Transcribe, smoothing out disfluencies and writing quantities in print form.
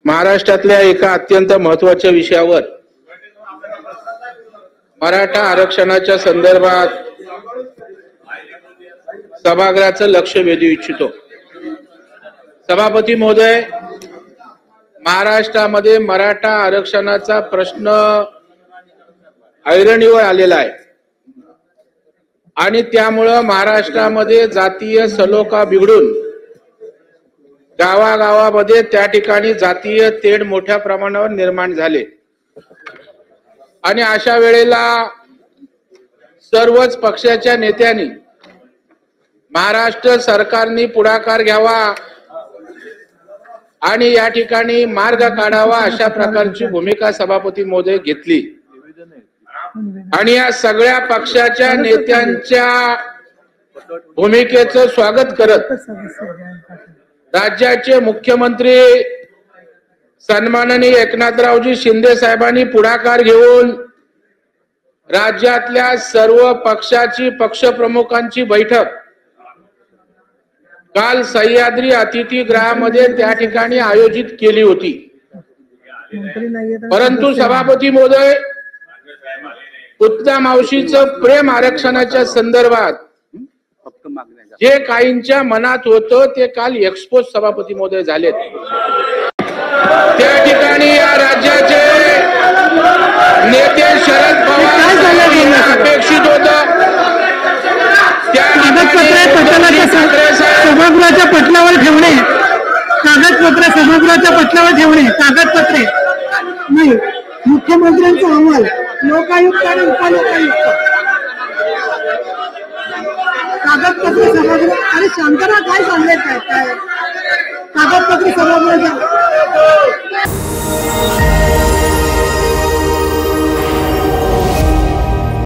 महाराष्ट्रातल्या एका अत्यंत महत्त्वाच्या विषयावर मराठा आरक्षणाच्या संदर्भात सभागृहाचं लक्ष वेधू इच्छितो। सभापती महोदय, महाराष्ट्रामध्ये मराठा आरक्षणाचा प्रश्न ऐरणीवर आलेला आहे आणि त्यामुळे महाराष्ट्रामध्ये जातीय सलोखा बिघडून गावागावामध्ये त्या ठिकाणी जातीय तेढ मोठ्या प्रमाणावर निर्माण झाले आणि अशा वेळेला सर्वच पक्षाच्या नेत्यांनी महाराष्ट्र सरकारने पुढाकार घ्यावा आणि या ठिकाणी मार्ग काढावा अशा प्रकारची भूमिका सभापती महोदय घेतली आणि या सगळ्या पक्षाच्या नेत्यांच्या भूमिकेचं स्वागत करत राज्याचे मुख्यमंत्री सन्माननीय एकनाथरावजी शिंदे साहेबांनी पुढाकार घेऊन राज्यातल्या सर्व पक्षाची पक्षप्रमुखांची बैठक काल सह्याद्री अतिथीगृहामध्ये त्या ठिकाणी आयोजित केली होती। परंतु सभापती महोदय, पुतना मावशीचं प्रेम आरक्षणाच्या संदर्भात जे काहींच्या मनात होतं ते काल एक्सपोज सभापती महोदय झालेत। त्या ठिकाणी या राज्याचे नेते शरद पवार अपेक्षित होतं सभागृहाच्या पटलावर ठेवणे, कागदपत्र सभागृहाच्या पटलावर ठेवणे, कागदपत्रे नाही, मुख्यमंत्र्यांचा अहवाल, लोकायुक्त आणि उपलोकायुक्त, कागदपत्र सभागृह। अरे शांतरा, काय सांगत काय कागदपत्र सभागृहाच्या